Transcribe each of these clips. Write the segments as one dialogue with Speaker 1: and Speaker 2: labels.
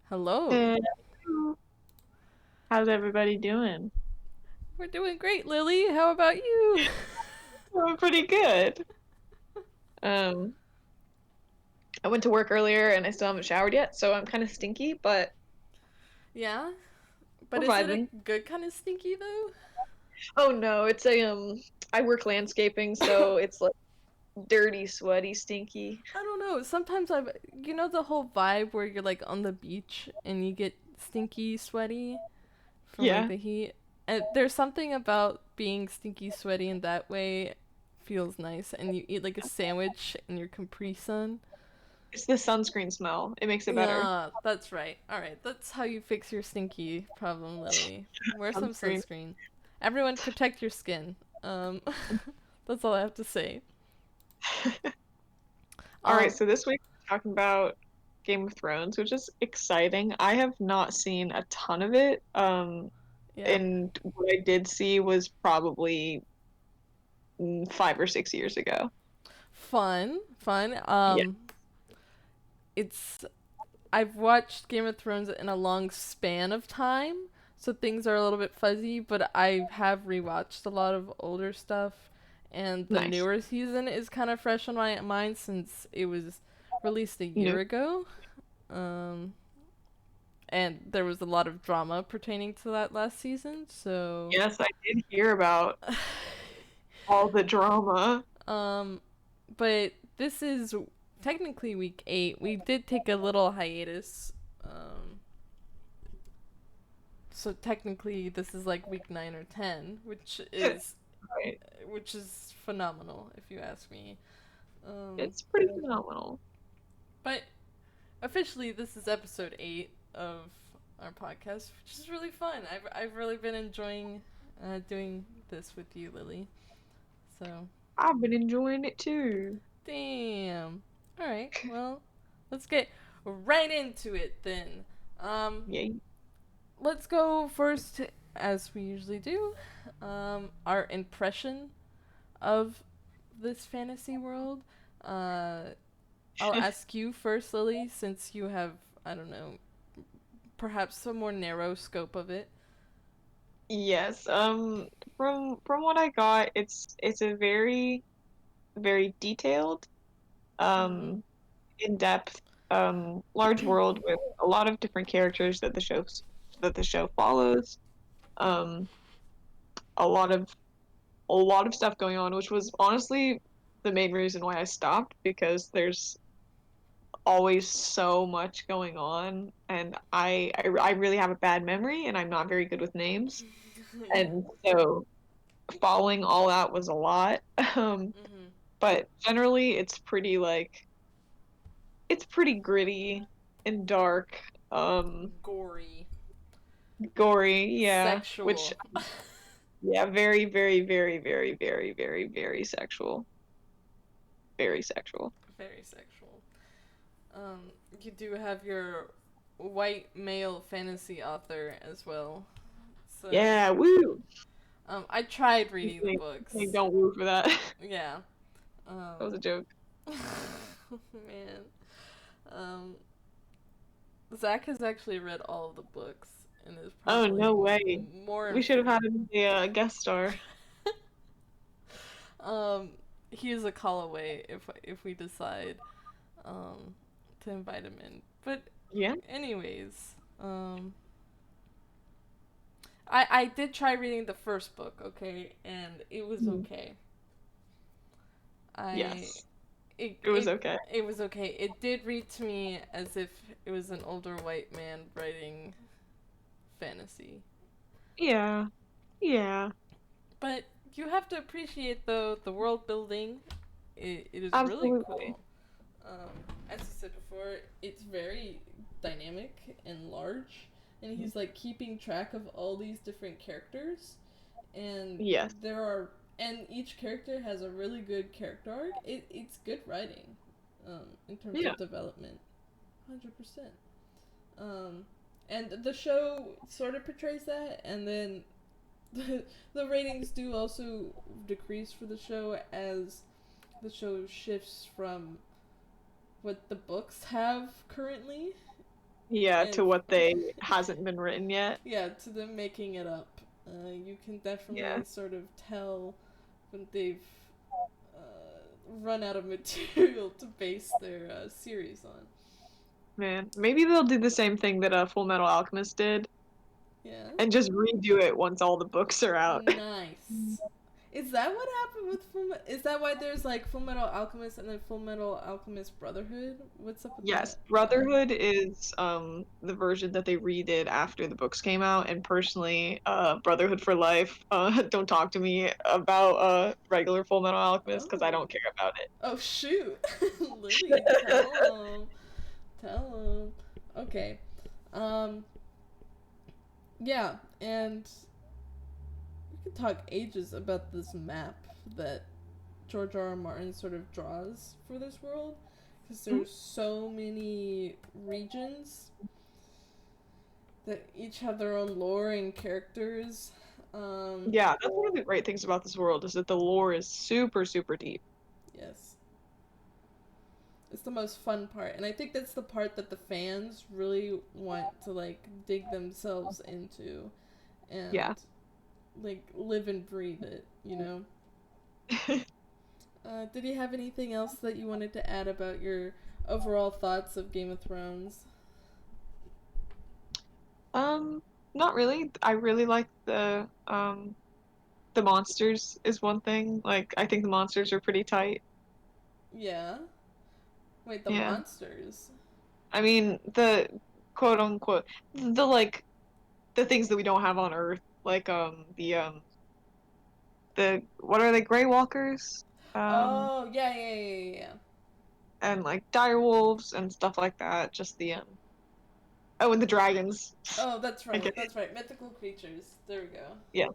Speaker 1: Hello.
Speaker 2: Hey, how's everybody doing?
Speaker 1: We're doing great, Lily. How about you?
Speaker 2: I'm pretty good. Um, I went to work earlier and I still haven't showered yet, so I'm kind of stinky, but
Speaker 1: Yeah? But
Speaker 2: we're
Speaker 1: is it a
Speaker 2: vibing.
Speaker 1: good kind of stinky, though?
Speaker 2: Oh no, it's a I work landscaping, so it's like dirty, sweaty, stinky.
Speaker 1: I don't know. Sometimes you know the whole vibe where you're like on the beach and you get stinky, sweaty from like
Speaker 2: Yeah,
Speaker 1: the heat? And there's something about being stinky, sweaty in that way feels nice. And you eat like a sandwich in your Capri Sun.
Speaker 2: it's the sunscreen smell. It makes it better.
Speaker 1: Yeah, that's right. Alright, that's how you fix your stinky problem, Lily. Wear some
Speaker 2: Sunscreen.
Speaker 1: sunscreen. Everyone protect your skin. Um that's all I have to say.
Speaker 2: All right,
Speaker 1: Um
Speaker 2: so this week we're talking about Game of Thrones, which is exciting. I have not seen a ton of it.
Speaker 1: yeah.
Speaker 2: And what I did see was probably 5 or 6 years ago.
Speaker 1: Fun, fun.
Speaker 2: Yeah.
Speaker 1: It's I've watched Game of Thrones in a long span of time, so things are a little bit fuzzy, but I have rewatched a lot of older stuff, and the
Speaker 2: Nice.
Speaker 1: newer season is kind of fresh on my mind since it was released a
Speaker 2: No.
Speaker 1: year ago. Um, and there was a lot of drama pertaining to that last season, so
Speaker 2: Yes, I did hear about all the drama.
Speaker 1: um, but this is technically week 8. We did take a little hiatus. So technically this is like week 9 or 10,
Speaker 2: Right.
Speaker 1: which is phenomenal if you ask me. Um,
Speaker 2: It's pretty phenomenal.
Speaker 1: but officially this is episode 8 of our podcast, which is really fun. I've really been enjoying doing this with you, Lily. So,
Speaker 2: I've been enjoying it too.
Speaker 1: damn. All right. Well, let's get right into it then. Um,
Speaker 2: Yay.
Speaker 1: let's go first, as we usually do. Our impression of this fantasy world. Uh, I'll ask you first, Lily, since you have, I don't know, perhaps a more narrow scope of it.
Speaker 2: Yes. From what I got, it's a very detailed,
Speaker 1: Mm-hmm.
Speaker 2: um, in-depth, large world with a lot of different characters that the show follows. Um, a lot of a lot of stuff going on, which was honestly the main reason why I stopped because there's always so much going on, and I really have a bad memory, and I'm not very good with names,
Speaker 1: Yeah.
Speaker 2: and so following all that was a lot.
Speaker 1: Mm-hmm.
Speaker 2: But generally, it's pretty gritty and dark,
Speaker 1: Gory.
Speaker 2: gory, yeah, which
Speaker 1: Sexual.
Speaker 2: yeah, very, very, very, very, very, very, very sexual, very sexual.
Speaker 1: Very sexual. Um, you do have your white male fantasy author as well. So,
Speaker 2: Yeah, woo!
Speaker 1: I tried reading the
Speaker 2: Usually, usually
Speaker 1: books.
Speaker 2: don't woo for that.
Speaker 1: Yeah.
Speaker 2: That was a joke.
Speaker 1: Man. Um, Zach has actually read all of the books and is
Speaker 2: Oh,
Speaker 1: probably
Speaker 2: no way.
Speaker 1: more
Speaker 2: We should have
Speaker 1: informed.
Speaker 2: had him be a guest star.
Speaker 1: Um, he is a call away if we decide um to invite him in. But
Speaker 2: Yeah.
Speaker 1: anyways, I did try reading the first book, okay, and it was
Speaker 2: Mhm.
Speaker 1: okay. I
Speaker 2: Yes.
Speaker 1: it
Speaker 2: It was
Speaker 1: it
Speaker 2: okay.
Speaker 1: it was okay. It did read to me as if it was an older white man writing fantasy.
Speaker 2: Yeah. Yeah.
Speaker 1: But you have to appreciate the world building. It is really
Speaker 2: Absolutely.
Speaker 1: cool. Um, as you said before, it's very dynamic and large, and he's like keeping track of all these different characters, and
Speaker 2: Yes.
Speaker 1: there are and each character has a really good character arc. It's good writing, in terms
Speaker 2: Yeah.
Speaker 1: of development, 100%. Um, and the show sort of portrays that, and then the ratings do also decrease for the show as the show shifts from what the books have currently
Speaker 2: Yeah,
Speaker 1: And
Speaker 2: to what they hasn't been written yet.
Speaker 1: yeah, to them making it up. You can
Speaker 2: Yeah,
Speaker 1: definitely sort of tell when they've run out of material to base their series on.
Speaker 2: man. Maybe they'll do the same thing that Full Metal Alchemist did
Speaker 1: Yeah.
Speaker 2: and just redo it once all the books are out.
Speaker 1: Nice. Is that what happened with Full Is that why there's like Full Metal Alchemist and then Full Metal Alchemist Brotherhood? What's up with
Speaker 2: Yes,
Speaker 1: that?
Speaker 2: Brotherhood is the version that they redid after the books came out, and personally, Brotherhood for life. Don't talk to me about regular Full Metal Alchemist because I
Speaker 1: Oh.
Speaker 2: don't care about
Speaker 1: Oh shoot. Lily, tell him. Tell him. Okay. Um yeah, and we could talk ages about this map that George R. R. Martin sort of draws for this world because
Speaker 2: it.
Speaker 1: there's so many regions that each have their own lore and characters. Um,
Speaker 2: Yeah, that's one of the great things about this world is that the lore is super, super deep.
Speaker 1: yes, it's the most fun part, and I think that's the part that the fans really want to like dig themselves into and
Speaker 2: Yeah.
Speaker 1: like live and breathe it. You know. Did you have anything else that you wanted to add about your overall thoughts of Game of Thrones?
Speaker 2: Um, Not really. I really like the monsters is one thing. Like I think the monsters are pretty tight.
Speaker 1: Yeah. Wait, the
Speaker 2: Yeah.
Speaker 1: monsters.
Speaker 2: I mean the quote unquote the like the things that we don't have on Earth, like the what are they, Grey Walkers? Um
Speaker 1: Oh yeah, yeah, yeah, yeah, yeah.
Speaker 2: and like dire wolves and stuff like that. Just the oh, and the dragons.
Speaker 1: Oh, that's
Speaker 2: I
Speaker 1: right.
Speaker 2: guess.
Speaker 1: That's right. Mythical creatures. There we go.
Speaker 2: Yeah.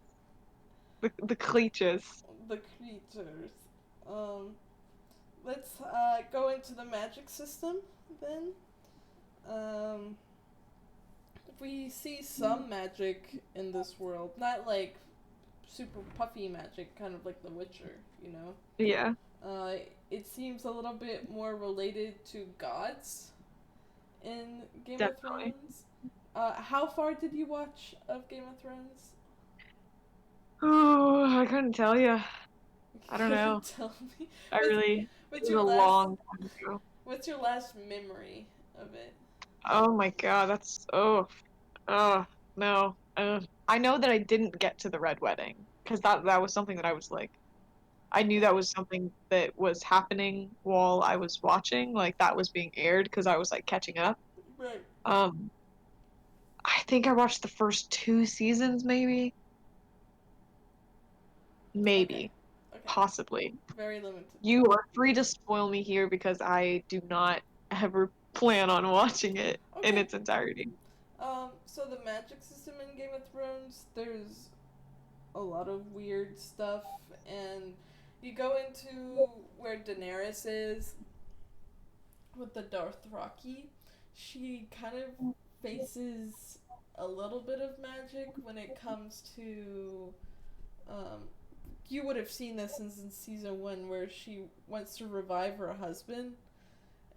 Speaker 2: The Cleaches.
Speaker 1: The creatures. Um, let's go into the magic system then. Um, we see some magic in this world, not like super puffy magic, kind of like The Witcher. You know.
Speaker 2: Yeah,
Speaker 1: Uh, it seems a little bit more related to gods in Game of
Speaker 2: definitely.
Speaker 1: Thrones. How far did you watch of Game of Thrones?
Speaker 2: Oh, I couldn't tell you. I don't know.
Speaker 1: Couldn't tell me.
Speaker 2: I
Speaker 1: What's
Speaker 2: really, it
Speaker 1: what's
Speaker 2: was
Speaker 1: your
Speaker 2: a
Speaker 1: last
Speaker 2: long time ago.
Speaker 1: what's your last memory of it?
Speaker 2: Oh my God, that's no. I know that I didn't get to the Red Wedding because that was something that I was like I knew
Speaker 1: Okay.
Speaker 2: that was something that was happening while I was watching, like that was being aired because I was like catching up.
Speaker 1: Right.
Speaker 2: Um, I think I watched the first two seasons, maybe,
Speaker 1: Okay.
Speaker 2: maybe,
Speaker 1: Okay.
Speaker 2: possibly.
Speaker 1: Very limited
Speaker 2: You
Speaker 1: then.
Speaker 2: are free to spoil me here because I do not ever plan on watching it in
Speaker 1: Okay.
Speaker 2: its entirety.
Speaker 1: So the magic system in Game of Thrones, there's a lot of weird stuff, and you go into where Daenerys is with the Dothraki. She kind of faces a little bit of magic when it comes to um, you would have seen this in season one where she wants to revive her husband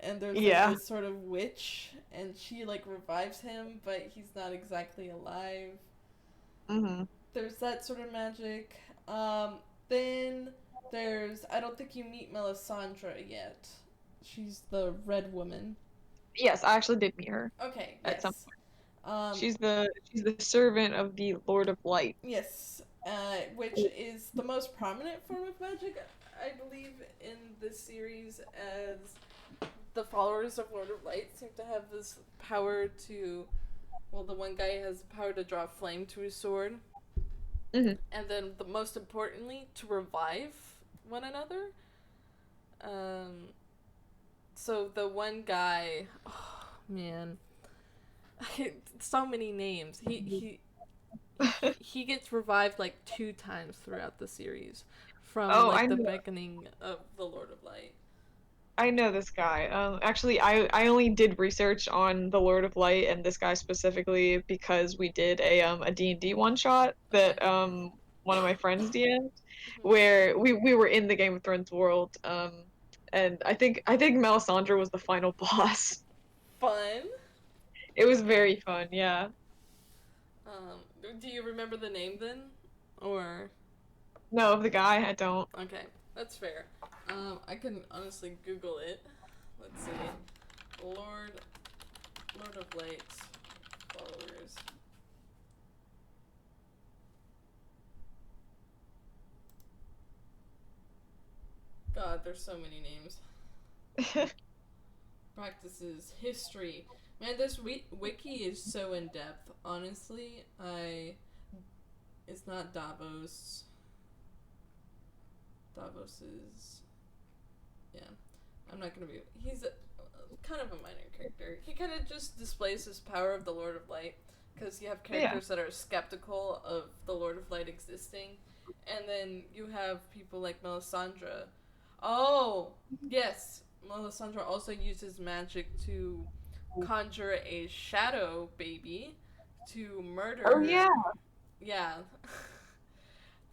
Speaker 1: and there's like
Speaker 2: Yeah.
Speaker 1: this sort of witch and she like revives him but he's not exactly alive.
Speaker 2: Hmm.
Speaker 1: There's that sort of magic. Then there's I don't think you meet Melisandre yet. She's the red woman.
Speaker 2: Yes, I actually did meet her
Speaker 1: Okay,
Speaker 2: at some
Speaker 1: yes.
Speaker 2: point.
Speaker 1: Um,
Speaker 2: She's the servant of the Lord of Light.
Speaker 1: yes, which is the most prominent form of magic, I believe, in this series, as the followers of Lord of Light seem to have this power to. Well, the one guy has the power to draw flame to his sword,
Speaker 2: Hmm.
Speaker 1: and then, the most importantly, to revive one another. Um, so the one guy, oh man, so many names. He gets revived like two times throughout the series, from
Speaker 2: Oh,
Speaker 1: like the beginning of the Lord of Light.
Speaker 2: I know this guy. Actually, I only did research on the Lord of Light and this guy specifically because we did a D&D one shot
Speaker 1: Okay.
Speaker 2: that one of my friends DM'd
Speaker 1: Hmm.
Speaker 2: where we were in the Game of Thrones world. And I think Melisandre was the final boss.
Speaker 1: Fun.
Speaker 2: It was very fun, yeah.
Speaker 1: Do you remember the name then, or
Speaker 2: No, of the guy, I don't.
Speaker 1: okay, that's fair. I can honestly Google it. Let's see, Lord Lord of Light's followers. God, there's so many names. Practices, history. Man, this wiki is so in depth. Honestly, it's not Davos. Davos is, yeah. I'm not gonna be. He's kind of a minor character. He kind of just displays his power of the Lord of Light, because you have
Speaker 2: Yeah.
Speaker 1: characters that are skeptical of the Lord of Light existing, and then you have people like Melisandre. Oh, yes, Melisandre also uses magic to conjure a shadow baby to
Speaker 2: Oh
Speaker 1: murder.
Speaker 2: yeah.
Speaker 1: Yeah,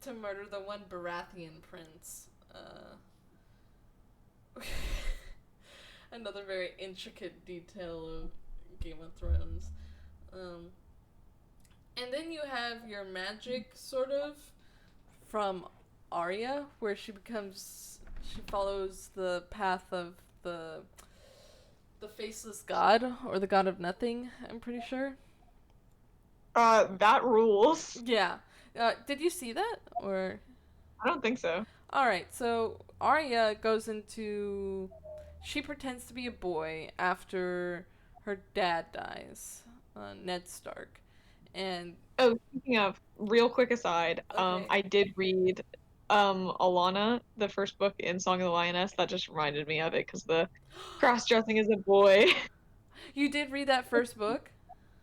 Speaker 1: to murder the one Baratheon prince. Another very intricate detail of Game of Thrones. Um, and then you have your magic, sort of, from Arya, where she follows the path of the faceless god, or the god of nothing, I'm pretty sure.
Speaker 2: That rules.
Speaker 1: Yeah. Did you see that? Or.
Speaker 2: I don't think so.
Speaker 1: Alright, so Arya goes into. She pretends to be a boy after her dad dies, Ned Stark. And.
Speaker 2: Oh, speaking of, real quick aside,
Speaker 1: Okay.
Speaker 2: I did read Alana, the first book in Song of the Lioness. That just reminded me of it because the cross-dressing as a boy.
Speaker 1: You did read that first book?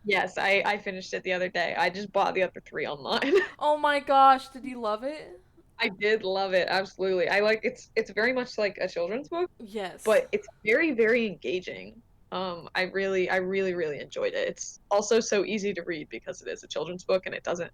Speaker 2: Yes, I finished it the other day. I just bought the other three online.
Speaker 1: Oh my gosh, did you love it?
Speaker 2: I did love it, absolutely. I like it's very much like a children's book,
Speaker 1: Yes.
Speaker 2: but it's very, very engaging. I really enjoyed it. It's also so easy to read because it is a children's book and it doesn't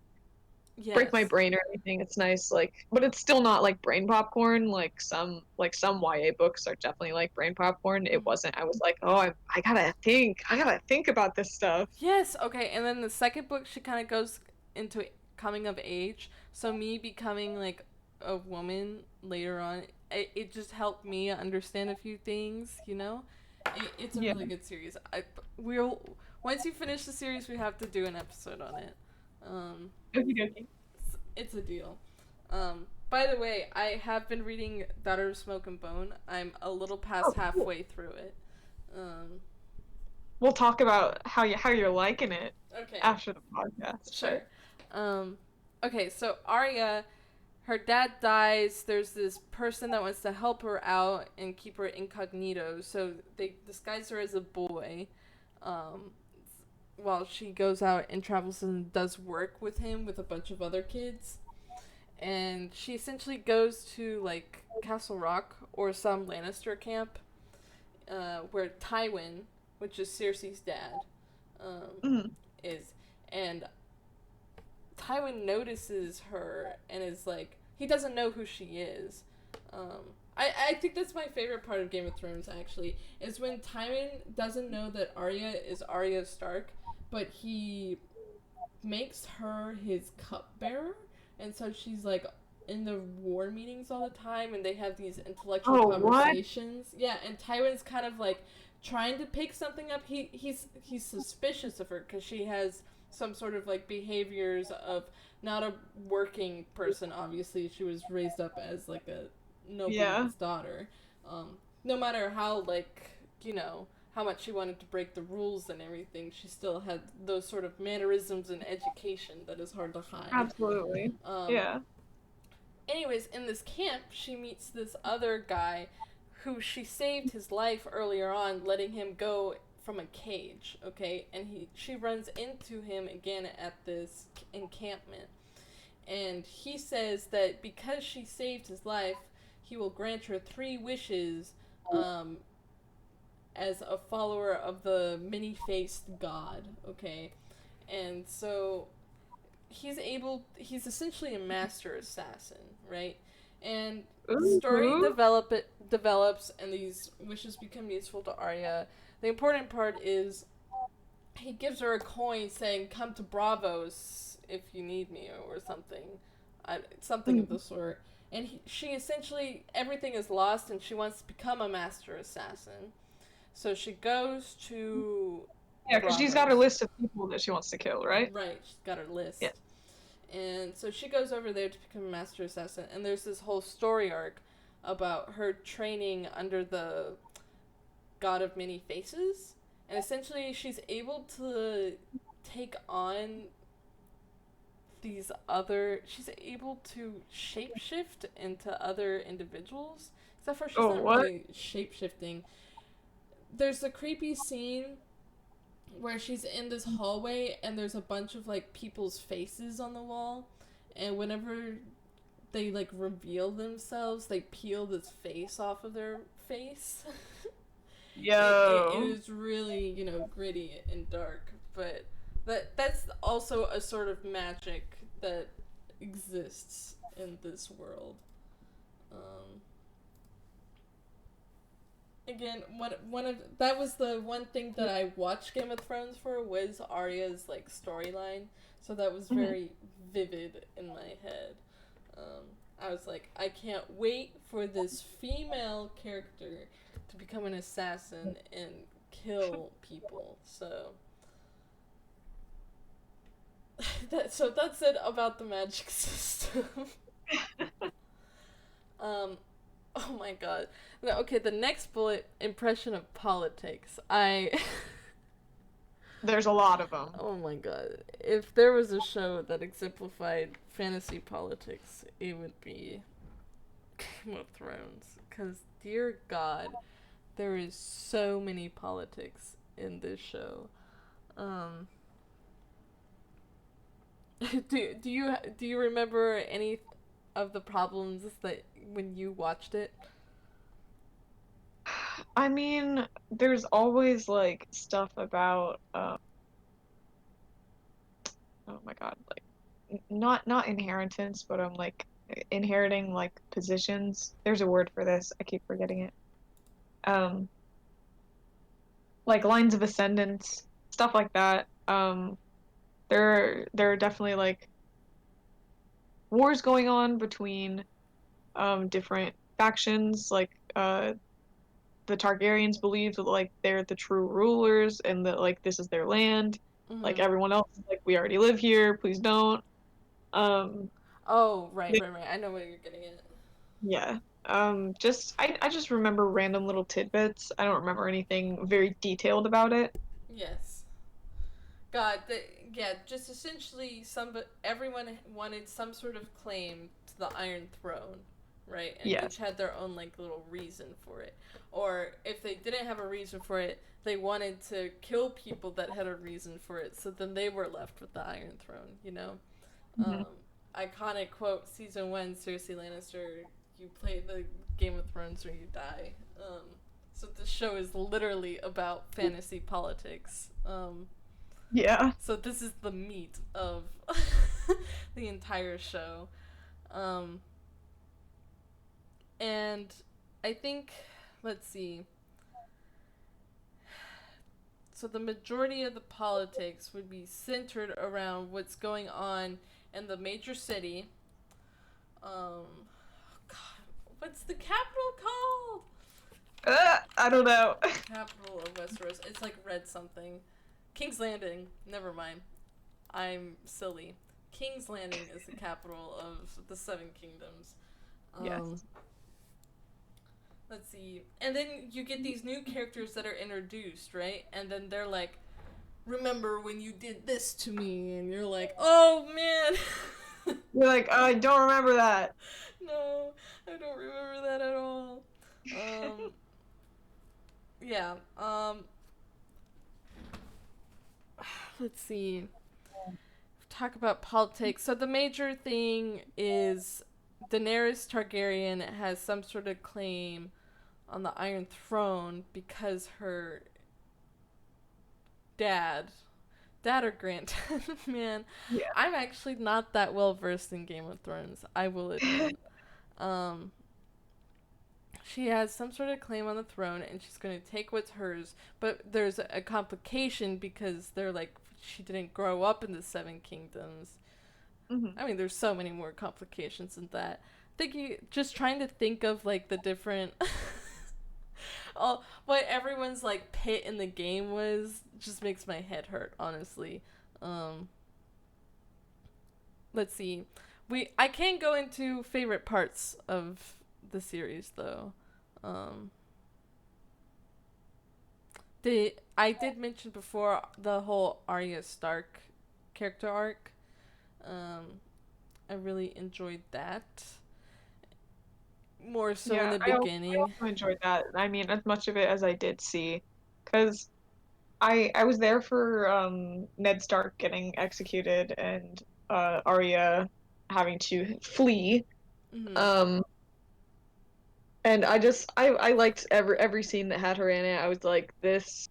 Speaker 2: break my
Speaker 1: Yes.
Speaker 2: brain or anything. It's nice, like, but it's still not like brain popcorn. Like some YA books are definitely like brain popcorn. It
Speaker 1: Mhm.
Speaker 2: wasn't. I was like, oh, I gotta think about this stuff.
Speaker 1: Yes, okay, and then the second book, she kind of goes into coming of age. So, me becoming like a woman later on, it just helped me understand a few things, you know? It's a
Speaker 2: Yeah.
Speaker 1: really good series. We'll, once you finish the series, we have to do an episode on it. Um,
Speaker 2: Okie dokie.
Speaker 1: it's a deal. By the way, I have been reading Daughter of Smoke and Bone. I'm a little
Speaker 2: Oh,
Speaker 1: past
Speaker 2: cool.
Speaker 1: halfway through it. Um,
Speaker 2: We'll talk about how you're liking it
Speaker 1: okay.
Speaker 2: after the podcast, but
Speaker 1: Sure. Um, okay, so Arya, her dad dies. There's this person that wants to help her out and keep her incognito. So they disguise her as a boy, um, while she goes out and travels and does work with him with a bunch of other kids. And she essentially goes to like Castle Rock or some Lannister camp, where Tywin, which is Cersei's dad, um,
Speaker 2: mhm.
Speaker 1: is. And Tywin notices her and is like, he doesn't know who she is. I think that's my favorite part of Game of Thrones, actually, is when Tywin doesn't know that Arya is Arya Stark, but he makes her his cupbearer, and so she's like in the war meetings all the time, and they have these intellectual
Speaker 2: Oh, what?
Speaker 1: conversations. Yeah, and Tywin's kind of like trying to pick something up. He's suspicious of her because she has some sort of like behaviors of not a working person. Obviously, she was raised up as like a
Speaker 2: Yeah,
Speaker 1: nobleman's daughter. No matter how like you know how much she wanted to break the rules and everything, she still had those sort of mannerisms and education that is hard to hide.
Speaker 2: absolutely.
Speaker 1: Um,
Speaker 2: Yeah.
Speaker 1: anyways, in this camp, she meets this other guy who she saved his life earlier on, letting him go from a cage, okay? And she runs into him again at this encampment. And he says that because she saved his life, he will grant her three wishes, um, as a follower of the many faced god, okay? And so he's essentially a master assassin, right? And the story
Speaker 2: Ooh.
Speaker 1: develops and these wishes become useful to Arya. The important part is he gives her a coin saying, "Come to Bravos if you need me," or something, something of
Speaker 2: Mm.
Speaker 1: the sort. And she essentially everything is lost, and she wants to become a master assassin. So she goes to
Speaker 2: Yeah, because she's got her
Speaker 1: Bravos.
Speaker 2: list of people that she wants to kill, right?
Speaker 1: Right, she's got her
Speaker 2: Yeah.
Speaker 1: list. And so she goes over there to become a master assassin, and there's this whole story arc about her training under the God of Many Faces. And essentially, she's able to take on she's able to shapeshift into other individuals. Except for she's
Speaker 2: Oh,
Speaker 1: not
Speaker 2: what?
Speaker 1: really shapeshifting. There's a creepy scene where she's in this hallway and there's a bunch of like people's faces on the wall, and whenever they like reveal themselves, they peel this face off of their face. It
Speaker 2: Yo.
Speaker 1: is really, gritty and dark, but that's also a sort of magic that exists in this world. Um, Again, one of that was the one thing that I watched Game of Thrones for, was Arya's like storyline, so that was
Speaker 2: Mhm.
Speaker 1: very vivid in my head. I was like, I can't wait for this female character to become an assassin and kill people. So that's it about the magic system. um, oh my god. Okay, the next bullet, impression of politics.
Speaker 2: There's a lot of them.
Speaker 1: Oh my god. If there was a show that exemplified fantasy politics, it would be Game of Thrones. Because, dear god, there is so many politics in this show. Um, do you remember any of the problems that when you watched it?
Speaker 2: I mean, there's always like stuff about oh my God, like not inheritance, but I'm like inheriting like positions. There's a word for this. I keep forgetting it. Um, like lines of ascendance, stuff like that. There are definitely like wars going on between different factions. Like the Targaryens believe that like they're the true rulers and that like this is their land. Like
Speaker 1: Mm-hmm.
Speaker 2: everyone else is like, we already live here, please don't. Um,
Speaker 1: Oh, right, right, right. I know what you're getting at.
Speaker 2: yeah. I just remember random little tidbits. I don't remember anything very detailed about it.
Speaker 1: Yes. God, yeah, just essentially everyone wanted some sort of claim to the Iron Throne, right? And each
Speaker 2: Yes.
Speaker 1: had their own like little reason for it. Or if they didn't have a reason for it, they wanted to kill people that had a reason for it. So then they were left with the Iron Throne, you know.
Speaker 2: Hmm.
Speaker 1: Iconic quote, season 1, Cersei Lannister, you play the Game of Thrones or you die. So the show is literally about fantasy politics.
Speaker 2: Yeah.
Speaker 1: So this is the meat of the entire show. Um, and I think, let's see. So the majority of the politics would be centered around what's going on in the major city. God, what's the capital called?
Speaker 2: I don't know.
Speaker 1: Capital of Westeros. It's like red something. King's Landing. Never mind. I'm silly. King's Landing is the capital of the Seven Kingdoms. Um,
Speaker 2: Yes.
Speaker 1: let's see. And then you get these new characters that are introduced, right? And then they're like, remember when you did this to me? And you're like, oh man.
Speaker 2: You're like, I don't remember that.
Speaker 1: No, I don't remember that at all. Um, yeah. Let's see. Talk about politics. So the major thing is Daenerys Targaryen has some sort of claim on the Iron Throne because her dad, dad or granddad, man,
Speaker 2: Yeah.
Speaker 1: I'm actually not that well versed in Game of Thrones. I will admit. Um, she has some sort of claim on the throne and she's going to take what's hers, but there's a complication because they're like she didn't grow up in the seven kingdoms.
Speaker 2: Hmm.
Speaker 1: I mean, there's so many more complications than that. Thinking, just trying to think of like the different, what everyone's like pit in the game was, just makes my head hurt. Honestly, um, let's see, I can't go into favorite parts of the series though. Um, I did mention before the whole Arya Stark character arc. Um, I really enjoyed that more so in
Speaker 2: Yeah,
Speaker 1: the
Speaker 2: I
Speaker 1: beginning.
Speaker 2: also enjoyed that. I mean, as much of it as I did see, because I was there for Ned Stark getting executed and Arya having to flee.
Speaker 1: Mm-hmm.
Speaker 2: Um, and I liked every scene that had her in it. I was like, this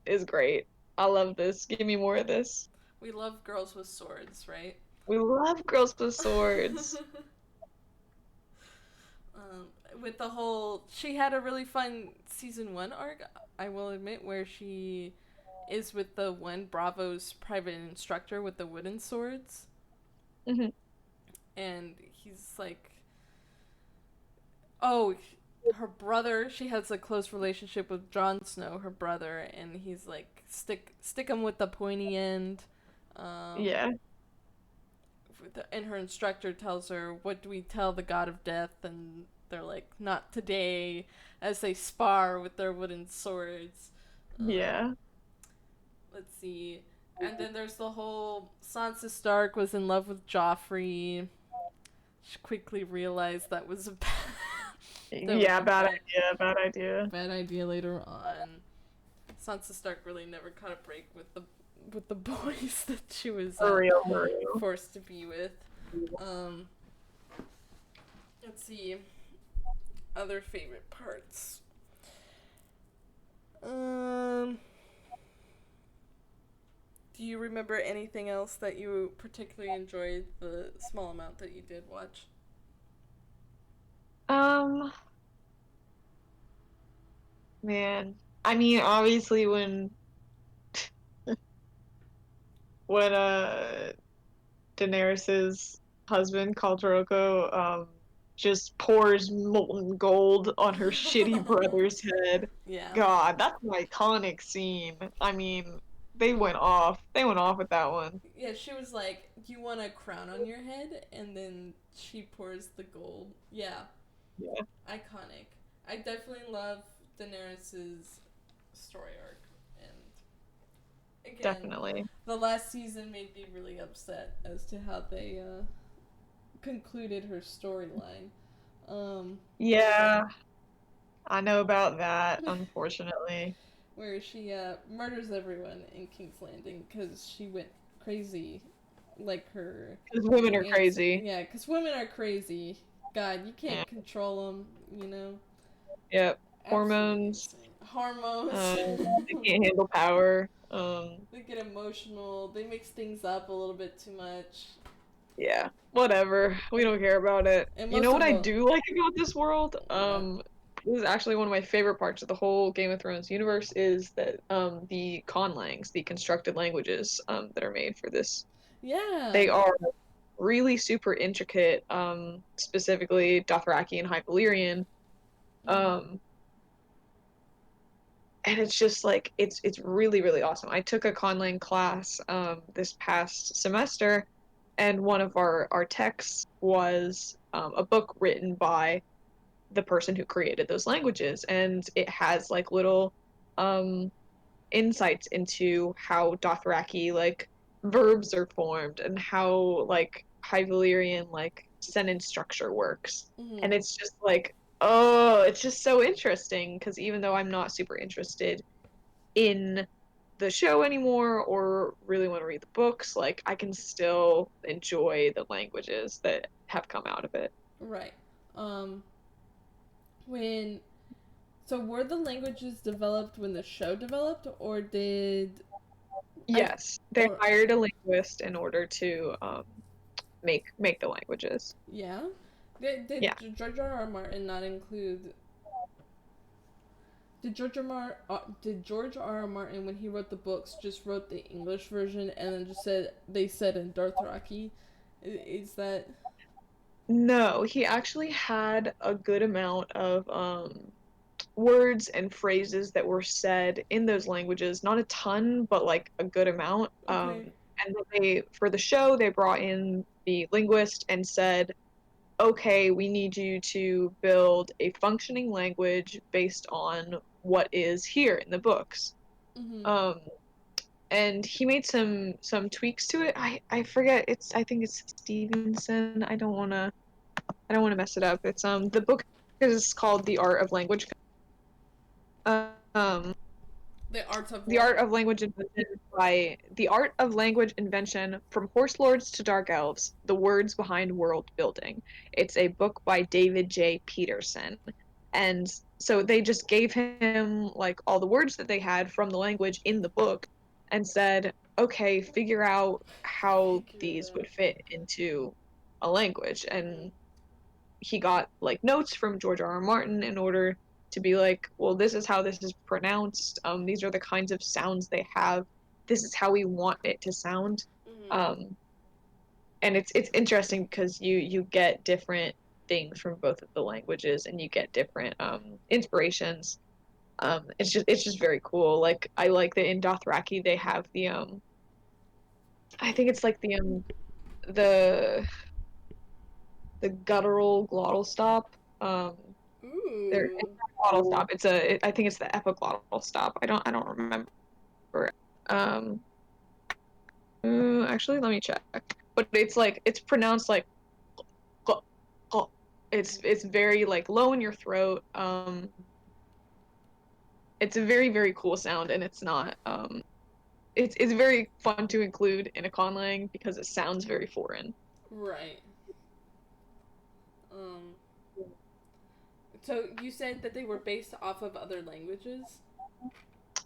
Speaker 2: is great. I love this. Give me more of this.
Speaker 1: We love girls with swords, right?
Speaker 2: We love girls with swords.
Speaker 1: um, with the whole, she had a really fun season one arc. I will admit, where she is with the one Bravo's private instructor with the wooden swords,
Speaker 2: Hmm.
Speaker 1: and he's like, oh, her brother. She has a close relationship with Jon Snow, her brother, and he's like, stick him with the pointy end. Um,
Speaker 2: Yeah,
Speaker 1: and her instructor tells her, "What do we tell the god of death?" And they're like, "Not today," as they spar with their wooden swords. Um,
Speaker 2: yeah,
Speaker 1: let's see. And then there's the whole Sansa Stark was in love with Joffrey. She quickly realized that was a that was
Speaker 2: yeah.
Speaker 1: a
Speaker 2: Bad idea. Bad idea.
Speaker 1: bad idea later on. Sansa Stark really never caught a break with the boys that she was
Speaker 2: For real, for real.
Speaker 1: forced to be with. Um, let's see. Other favorite parts. Um, do you remember anything else that you particularly enjoyed the small amount that you did watch?
Speaker 2: Um, Man. I mean, obviously when Daenerys's husband, Khal Drogo, just pours molten gold on her shitty brother's head.
Speaker 1: Yeah.
Speaker 2: God, that's an iconic scene. I mean, they went off. They went off with that one.
Speaker 1: Yeah, she was like, "You want a crown on your head?" And then she pours the gold. Yeah,
Speaker 2: Yeah,
Speaker 1: iconic. I definitely love Daenerys's story arc. And again,
Speaker 2: definitely.
Speaker 1: the last season made me really upset as to how they concluded her storyline. Um,
Speaker 2: Yeah, I know about that, unfortunately.
Speaker 1: where she murders everyone in King's Landing because she went crazy, like her
Speaker 2: Because women are
Speaker 1: aunt.
Speaker 2: crazy.
Speaker 1: Yeah, because women are crazy. God, you
Speaker 2: Yeah,
Speaker 1: can't control them. You know,
Speaker 2: yep.
Speaker 1: absolutely
Speaker 2: Hormones.
Speaker 1: insane. Hormones.
Speaker 2: They can't handle power.
Speaker 1: They get emotional. They mix things up a little bit too much.
Speaker 2: Yeah, whatever. We don't care about it.
Speaker 1: And
Speaker 2: You
Speaker 1: most
Speaker 2: know what
Speaker 1: of
Speaker 2: I
Speaker 1: all,
Speaker 2: do like about this world?
Speaker 1: what?
Speaker 2: This is actually one of my favorite parts of the whole Game of Thrones universe is that the conlangs, the constructed languages that are made for this,
Speaker 1: Yeah.
Speaker 2: they are really super intricate. Specifically Dothraki and High Valyrian.
Speaker 1: Mm-hmm.
Speaker 2: Um, and it's just like it's really really awesome. I took a conlang class this past semester, and one of our texts was a book written by the person who created those languages, and it has like little um insights into how Dothraki like verbs are formed and how like High Valyrian like sentence structure works.
Speaker 1: Mm-hmm.
Speaker 2: And it's just like, oh, it's just so interesting because even though I'm not super interested in the show anymore or really want to read the books, like I can still enjoy the languages that have come out of it.
Speaker 1: Right. Um, when so were the languages developed when the show developed, or did I
Speaker 2: Yes, they
Speaker 1: or
Speaker 2: hired a linguist in order to make the languages.
Speaker 1: yeah? Did
Speaker 2: Yeah.
Speaker 1: George R. R. Martin not include? Did George R. R. Martin, when he wrote the books, just wrote the English version and then just said they said in Dothraki? Is that
Speaker 2: No, he actually had a good amount of words and phrases that were said in those languages. Not a ton, but like a good amount.
Speaker 1: okay?
Speaker 2: And then for the show, they brought in the linguist and said, okay, we need you to build a functioning language based on what is here in the books.
Speaker 1: Mm-hmm.
Speaker 2: Um, and he made some tweaks to it. I forget. I think it's Stevenson. I don't wanna mess it up. It's the book is called The Art of Language. Um,
Speaker 1: The arts of
Speaker 2: The
Speaker 1: what?
Speaker 2: Art of Language Invention by The Art of Language Invention from Horse Lords to Dark Elves, The Words Behind World Building. It's a book by David J. Peterson. And so they just gave him like all the words that they had from the language in the book and said, okay, figure out how
Speaker 1: Figure it
Speaker 2: these
Speaker 1: out.
Speaker 2: would fit into a language.
Speaker 1: Mm-hmm.
Speaker 2: And he got like notes from George R. R. Martin in order to be like, well, this is how this is pronounced. These are the kinds of sounds they have. This is how we want it to sound.
Speaker 1: Mm-hmm.
Speaker 2: Um, and it's interesting because you get different things from both of the languages, and you get different inspirations. It's just very cool. Like I like that in Dothraki they have the I think it's like the the guttural glottal stop. There it's
Speaker 1: Ooh.
Speaker 2: not a glottal stop. I think it's the epiglottal stop. I don't remember. Um, Actually, let me check. But it's pronounced like gl- gl- it's very like low in your throat. It's a very very cool sound, and it's not it's very fun to include in a conlang because it sounds very foreign.
Speaker 1: Right. Um. So you said that they were based off of other languages.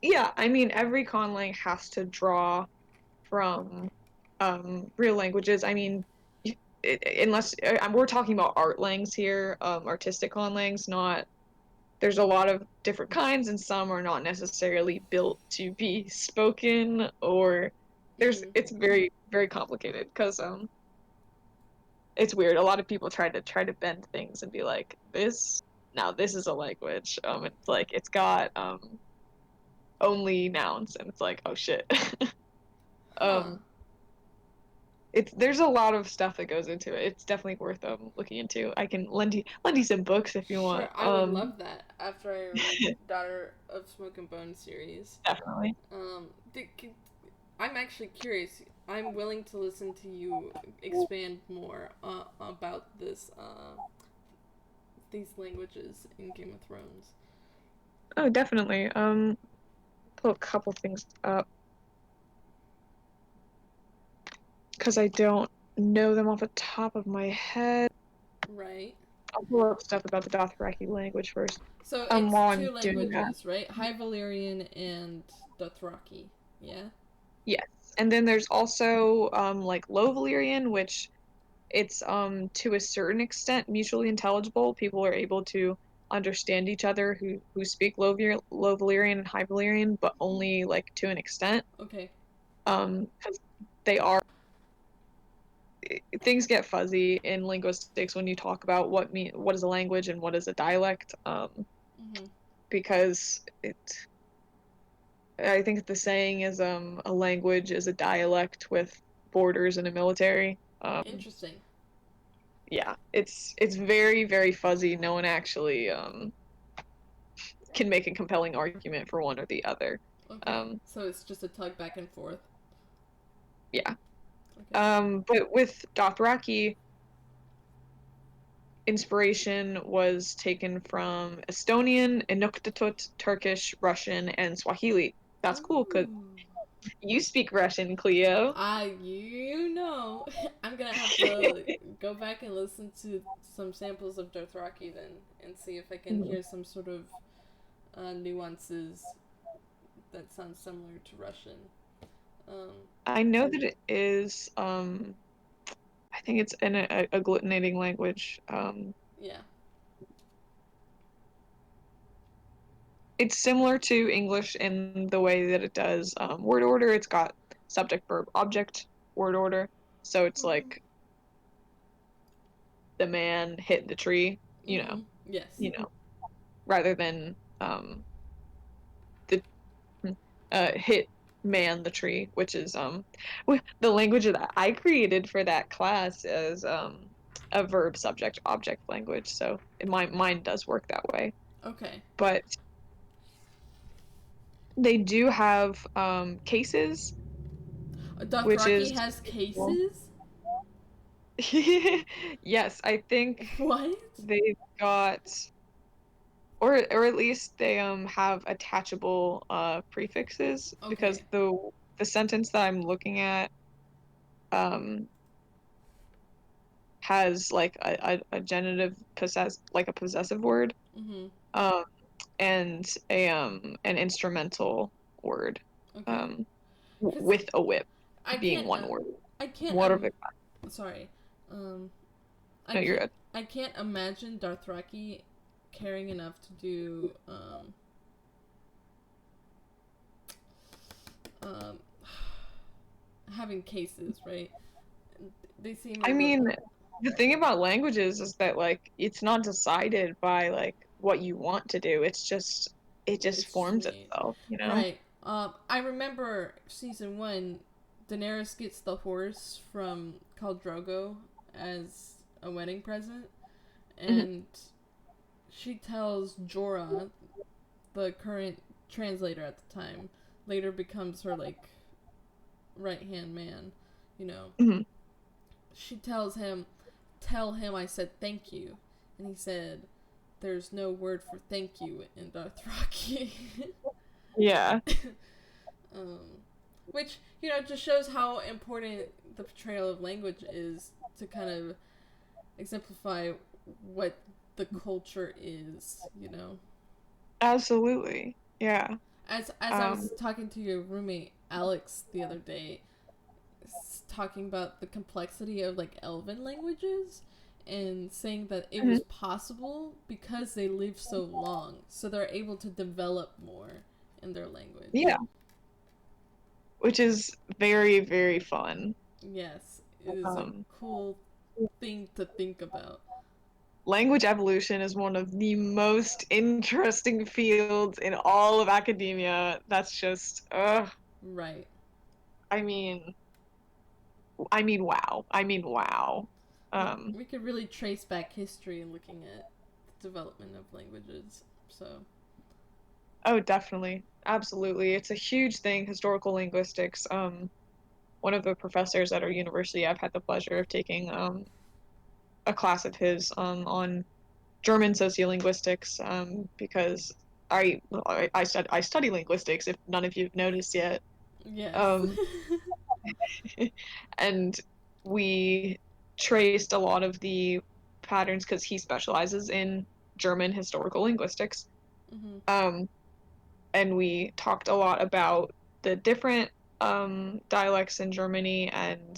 Speaker 2: Yeah, I mean every conlang has to draw from real languages. I mean, unless we're talking about art langs here, artistic conlangs, not there's a lot of different kinds and some are not necessarily built to be spoken or
Speaker 1: Mm-hmm.
Speaker 2: it's very very complicated because it's weird. A lot of people try to bend things and be like this now this is a language. It's like it's got only nouns and it's like oh shit.
Speaker 1: Huh.
Speaker 2: um it's there's a lot of stuff that goes into it. It's definitely worth looking into. I can lend you some books if you
Speaker 1: Sure,
Speaker 2: want.
Speaker 1: I would love that after I read Daughter of Smoke and Bone series.
Speaker 2: Definitely.
Speaker 1: Um, I'm actually curious. I'm willing to listen to you expand more about these languages in Game of Thrones.
Speaker 2: Oh, definitely. Pull a couple things up because I don't know them off the top of my head.
Speaker 1: Right.
Speaker 2: I'll pull up stuff about the Dothraki language first.
Speaker 1: So it's
Speaker 2: While
Speaker 1: two
Speaker 2: I'm doing that.
Speaker 1: languages, right? High Valyrian and Dothraki. Yeah.
Speaker 2: Yes. And then there's also like Low Valyrian, which it's to a certain extent mutually intelligible. People are able to understand each other who speak Low Valyrian and High Valyrian, but only like to an extent.
Speaker 1: Okay.
Speaker 2: 'Cause they are things get fuzzy in linguistics when you talk about what is a language and what is a dialect.
Speaker 1: Mm-hmm.
Speaker 2: Because I think the saying is a language is a dialect with borders and a military.
Speaker 1: Interesting.
Speaker 2: Yeah, it's very very fuzzy. No one actually can make a compelling argument for one or the other.
Speaker 1: Okay.
Speaker 2: Um,
Speaker 1: So it's just a tug back and forth.
Speaker 2: yeah.
Speaker 1: Okay.
Speaker 2: But with Dothraki, inspiration was taken from Estonian, Inuktitut, Turkish, Russian, and Swahili. That's cool because
Speaker 1: Ooh.
Speaker 2: you speak Russian, Clio.
Speaker 1: You know, I'm gonna have to go back and listen to some samples of Dothraki then and see if I can
Speaker 2: Mhm.
Speaker 1: hear some sort of nuances that sound similar to Russian. Um,
Speaker 2: I know that it is. I think it's in a agglutinating language.
Speaker 1: yeah.
Speaker 2: it's similar to English in the way that it does word order. It's got subject, verb, object, word order. So it's
Speaker 1: Mm-hmm.
Speaker 2: like the man hit the tree,
Speaker 1: Mm-hmm. Yes.
Speaker 2: you know, rather than the hit man the tree, which is the language that I created for that class is a verb subject object language. So mine does work that way.
Speaker 1: Okay.
Speaker 2: But they do have cases, which
Speaker 1: Dothraki
Speaker 2: is
Speaker 1: has
Speaker 2: well,
Speaker 1: cases?
Speaker 2: yes, I think
Speaker 1: What?
Speaker 2: they've got or at least they have attachable prefixes because
Speaker 1: Okay.
Speaker 2: the sentence that I'm looking at um has like a genitive possess like a possessive word
Speaker 1: Mm-hmm.
Speaker 2: um and a an instrumental word
Speaker 1: Okay.
Speaker 2: um
Speaker 1: Because
Speaker 2: with a whip
Speaker 1: I
Speaker 2: being
Speaker 1: can't,
Speaker 2: one word.
Speaker 1: I can't,
Speaker 2: What are the
Speaker 1: sorry. Um, I
Speaker 2: no, you're
Speaker 1: can't,
Speaker 2: good.
Speaker 1: I can't imagine Dothraki caring enough to do, um, having cases, right? They seem a
Speaker 2: I
Speaker 1: little.
Speaker 2: mean, the thing about languages is that like it's not decided by like what you want to do. It just
Speaker 1: It's just
Speaker 2: forms
Speaker 1: me.
Speaker 2: itself, you know?
Speaker 1: Right. I remember season one, Daenerys gets the horse from Khal Drogo as a wedding present,
Speaker 2: Mhm,
Speaker 1: and she tells Jorah, the current translator at the time, later becomes her like right hand man. You know,
Speaker 2: mhm.
Speaker 1: she tells him, "Tell him I said thank you," and he said, "There's no word for thank you in Dothraki."
Speaker 2: Yeah,
Speaker 1: um, which just shows how important the portrayal of language is to kind of exemplify what the culture is.
Speaker 2: absolutely. Yeah.
Speaker 1: As I
Speaker 2: Um,
Speaker 1: was talking to your roommate Alex the other day, talking about the complexity of like Elven languages and saying that it
Speaker 2: mhm.
Speaker 1: was possible because they live so long, so they're able to develop more in their language.
Speaker 2: Yeah, which is very, very fun.
Speaker 1: Yes, it is a
Speaker 2: Um,
Speaker 1: cool thing to think about.
Speaker 2: Language evolution is one of the most interesting fields in all of academia. That's just,
Speaker 1: Right.
Speaker 2: I mean, wow. I mean, wow.
Speaker 1: We,
Speaker 2: Um,
Speaker 1: we could really trace back history looking at the development of languages. So,
Speaker 2: oh, definitely. Absolutely. It's a huge thing, historical linguistics. One of the professors at our university, I've had the pleasure of taking a class of his on German sociolinguistics because I study linguistics, if none of you've noticed yet.
Speaker 1: yes.
Speaker 2: Um, and we traced a lot of the patterns because he specializes in German historical linguistics.
Speaker 1: hmm
Speaker 2: Um, and we talked a lot about the different dialects in Germany and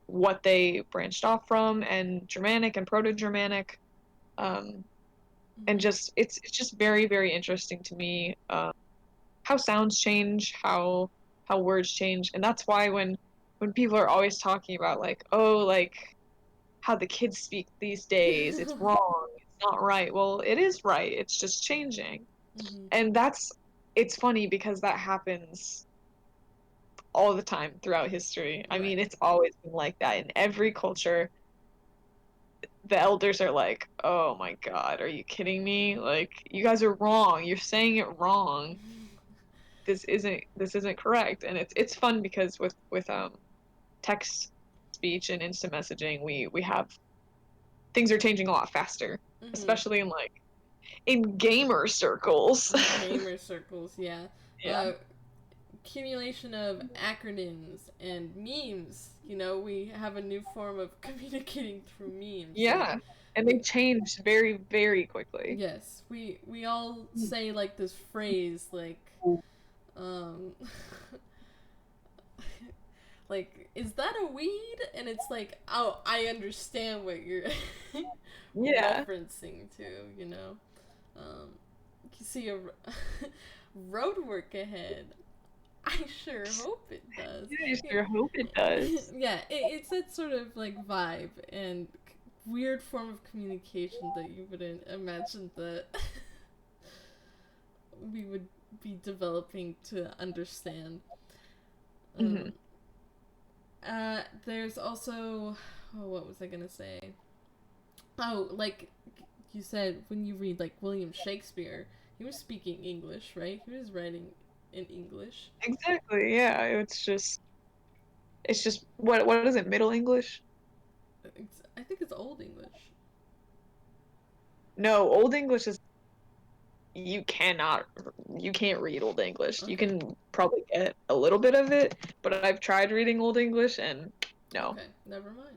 Speaker 2: what they branched off from, and Germanic and Proto-Germanic. Um, and
Speaker 1: hmm
Speaker 2: just it's just very, very interesting to me how sounds change, how words change, and that's why when people are always talking about like, oh, like how the kids speak these days, it's wrong, it's not right. Well, it is right. It's just changing.
Speaker 1: hmm
Speaker 2: And it's funny because that happens all the time throughout history. I mean,
Speaker 1: Right.
Speaker 2: it's always been like that in every culture. The elders are like, "Oh my God, are you kidding me? Like, you guys are wrong. You're saying it wrong. This isn't correct." And it's fun because with text speech and instant messaging, we have things are changing a lot faster,
Speaker 1: hmm
Speaker 2: especially in like in gamer circles.
Speaker 1: Gamer circles, yeah.
Speaker 2: Yeah.
Speaker 1: Uh, Accumulation of acronyms and memes. We have a new form of communicating through memes. Like,
Speaker 2: Yeah. And they
Speaker 1: we,
Speaker 2: change very, very quickly.
Speaker 1: yes, we all say like this phrase like, um, like, is that a weed? And it's like, oh, I understand what you're
Speaker 2: Yeah.
Speaker 1: referencing to. Um, see a road work ahead. I sure hope it does.
Speaker 2: Yeah, I sure hope it does.
Speaker 1: Yeah, it's that sort of like vibe and weird form of communication that you wouldn't imagine that we would be developing to understand.
Speaker 2: Hmm.
Speaker 1: Um, there's also, oh, what was I gonna say? Oh, like you said, when you read like William Shakespeare, he was speaking English, right? He was writing in English.
Speaker 2: Exactly. Yeah. It's just what is it? Middle English?
Speaker 1: I think it's Old English.
Speaker 2: No, Old English is you cannot you can't read Old English. You
Speaker 1: Okay.
Speaker 2: can probably get a little bit of it, but I've tried reading Old English and no.
Speaker 1: Okay. Never mind.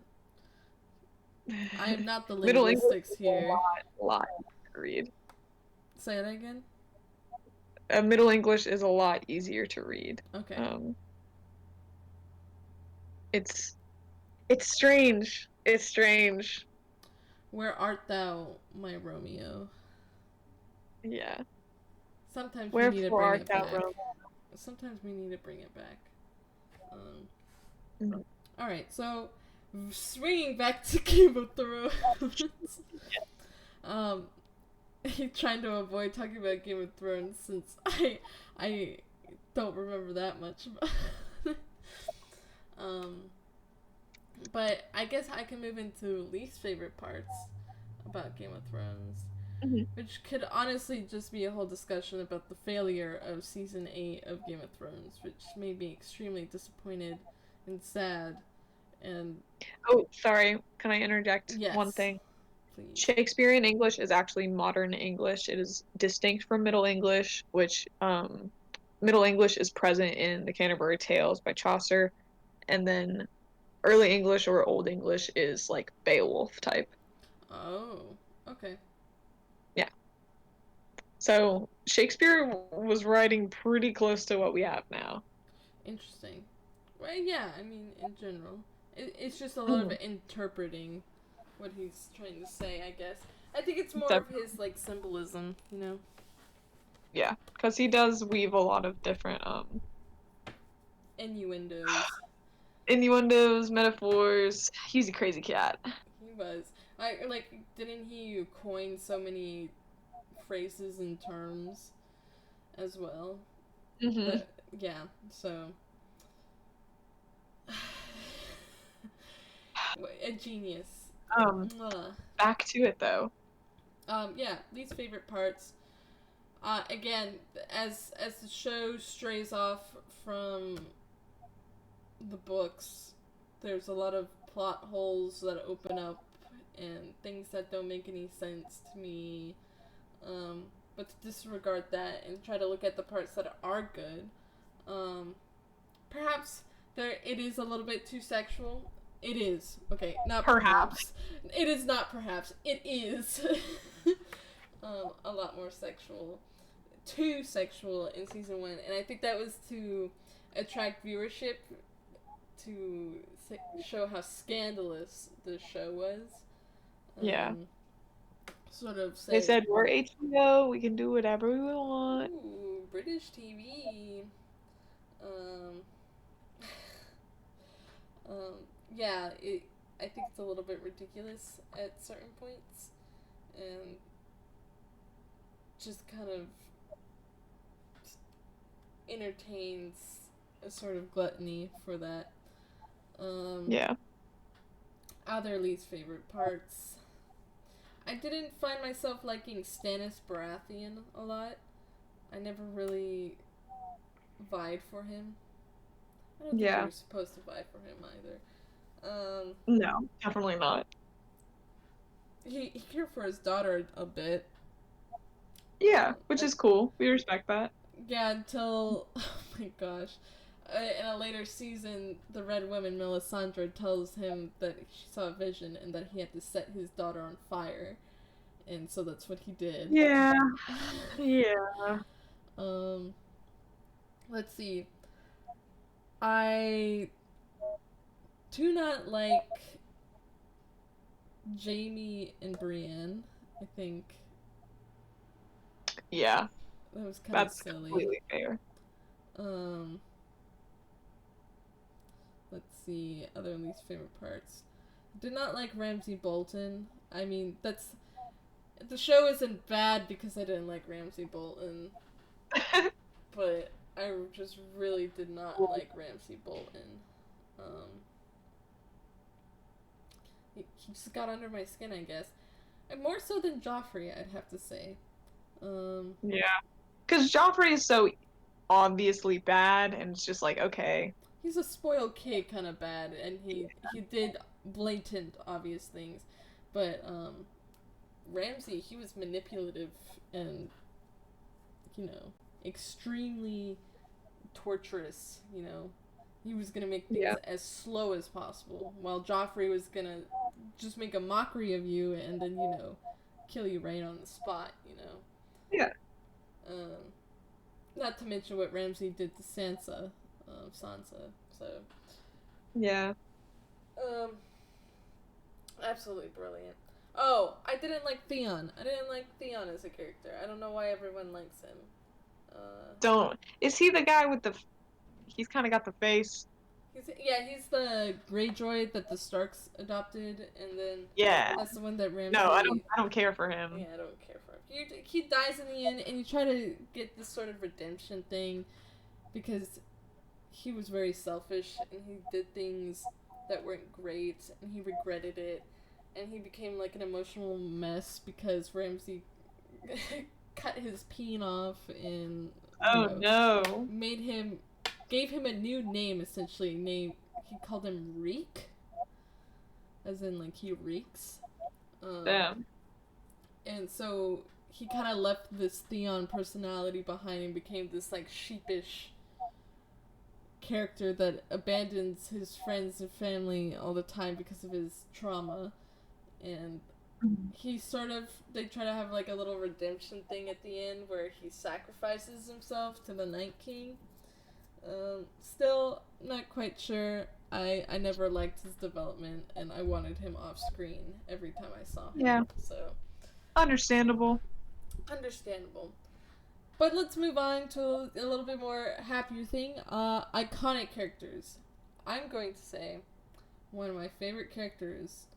Speaker 1: I am not the
Speaker 2: Middle English
Speaker 1: linguistics
Speaker 2: is
Speaker 1: here.
Speaker 2: a lot easier to read.
Speaker 1: Say that again.
Speaker 2: Middle English is a lot easier to read.
Speaker 1: Okay.
Speaker 2: Um, it's it's strange. It's strange.
Speaker 1: Where art thou, my Romeo?
Speaker 2: Yeah.
Speaker 1: Sometimes we need to
Speaker 2: Wherefore
Speaker 1: bring
Speaker 2: art
Speaker 1: it
Speaker 2: thou
Speaker 1: back.
Speaker 2: Rome?
Speaker 1: Sometimes we need to bring it back. Um,
Speaker 2: Mhm.
Speaker 1: all right, so swinging back to Game of Thrones. um, trying to avoid talking about Game of Thrones since I don't remember that much about it. Um, but I guess I can move into least favorite parts about Game of Thrones,
Speaker 2: Mhm.
Speaker 1: which could honestly just be a whole discussion about the failure of season 8 of Game of Thrones, which made me extremely disappointed and sad. And
Speaker 2: Oh, sorry. Can I interject one
Speaker 1: yes,
Speaker 2: thing?
Speaker 1: please.
Speaker 2: Shakespearean English is actually modern English. It is distinct from Middle English, which Middle English is present in the Canterbury Tales by Chaucer, and then Early English or Old English is like Beowulf type.
Speaker 1: Oh, okay.
Speaker 2: Yeah. So Shakespeare was writing pretty close to what we have now.
Speaker 1: Interesting. Well, yeah, I mean, in general. It's just a lot of
Speaker 2: Mhm.
Speaker 1: interpreting what he's trying to say, I guess. I think it's more of
Speaker 2: Definitely.
Speaker 1: his, like, symbolism, you know?
Speaker 2: Yeah, because he does weave a lot of different
Speaker 1: Innuendos.
Speaker 2: innuendos, metaphors. He's a crazy cat.
Speaker 1: He was. Like, didn't he coin so many phrases and terms as well?
Speaker 2: Hmm.
Speaker 1: That, yeah, so. A genius.
Speaker 2: Um,
Speaker 1: Mwah.
Speaker 2: back to it though.
Speaker 1: Yeah, least favorite parts. Again, as the show strays off from the books, there's a lot of plot holes that open up and things that don't make any sense to me. But to disregard that and try to look at the parts that are good. Um, Perhaps there it is a little bit too sexual. It is. Okay, not
Speaker 2: Perhaps.
Speaker 1: perhaps. It is not perhaps. It is. A lot more sexual. Too sexual in season 1, and I think that was to attract viewership to show how scandalous the show was.
Speaker 2: Yeah.
Speaker 1: Um, Sort of
Speaker 2: They
Speaker 1: say,
Speaker 2: said we're HBO, we can do whatever we want.
Speaker 1: ooh, British TV. Um, um, yeah, I think it's a little bit ridiculous at certain points, and just kind of entertains a sort of gluttony for that. Um,
Speaker 2: Yeah.
Speaker 1: Other least favorite parts. I didn't find myself liking Stannis Baratheon a lot. I never really vied for him. I don't think you
Speaker 2: Yeah.
Speaker 1: were supposed to vie for him either. Um,
Speaker 2: No, definitely not.
Speaker 1: he cared for his daughter a bit.
Speaker 2: Yeah, which
Speaker 1: Uh,
Speaker 2: is cool. We respect that.
Speaker 1: yeah, until oh my gosh, in a later season, the Red Woman Melisandre tells him that she saw a vision and that he had to set his daughter on fire, and so that's what he did.
Speaker 2: Yeah. Yeah.
Speaker 1: um, let's see. I do not like Jamie and Brienne. I think
Speaker 2: Yeah,
Speaker 1: That was kind of
Speaker 2: that's
Speaker 1: silly.
Speaker 2: completely fair.
Speaker 1: Um, let's see, other least favorite parts. Did not like Ramsay Bolton. I mean, that's the show isn't bad because I didn't like Ramsay Bolton, but I just really did not like Ramsay Bolton. Um, he just got under my skin, I guess. And more so than Joffrey, I'd have to say. Um,
Speaker 2: Yeah, because Joffrey is so obviously bad, and it's just like, okay,
Speaker 1: he's a spoiled kid, kind of bad, and he did blatant, obvious things, but Ramsay, he was manipulative and extremely torturous. He was gonna make things
Speaker 2: yeah,
Speaker 1: as slow as possible, while Joffrey was gonna just make a mockery of you and then kill you right on the spot.
Speaker 2: yeah,
Speaker 1: Um, Not to mention what Ramsay did to Sansa. So,
Speaker 2: yeah.
Speaker 1: um, absolutely brilliant. Oh, I didn't like Theon. I didn't like Theon as a character. I don't know why everyone likes him. Uh,
Speaker 2: Don't. Is he the guy with the? He's kind of got the face.
Speaker 1: he's the Greyjoy that the Starks adopted, and then
Speaker 2: Yeah.
Speaker 1: that's the one that
Speaker 2: No, I don't.
Speaker 1: Ramsay.
Speaker 2: I don't care for him.
Speaker 1: Yeah, I don't care for him. He dies in the end, and you try to get this sort of redemption thing because he was very selfish and he did things that weren't great, and he regretted it, and he became like an emotional mess because Ramsay cut his peen off and
Speaker 2: Oh no.
Speaker 1: made him gave him a new name essentially. He called him Reek, as in like he reeks. Um,
Speaker 2: Damn.
Speaker 1: and so he kind of left this Theon personality behind and became this like sheepish character that abandons his friends and family all the time because of his trauma. And they try to have like a little redemption thing at the end where he sacrifices himself to the Night King. Still not quite sure. I never liked his development, and I wanted him off screen every time I saw him.
Speaker 2: Yeah.
Speaker 1: So
Speaker 2: Understandable.
Speaker 1: understandable. But let's move on to a little bit more happier thing. Iconic characters. I'm going to say one of my favorite characters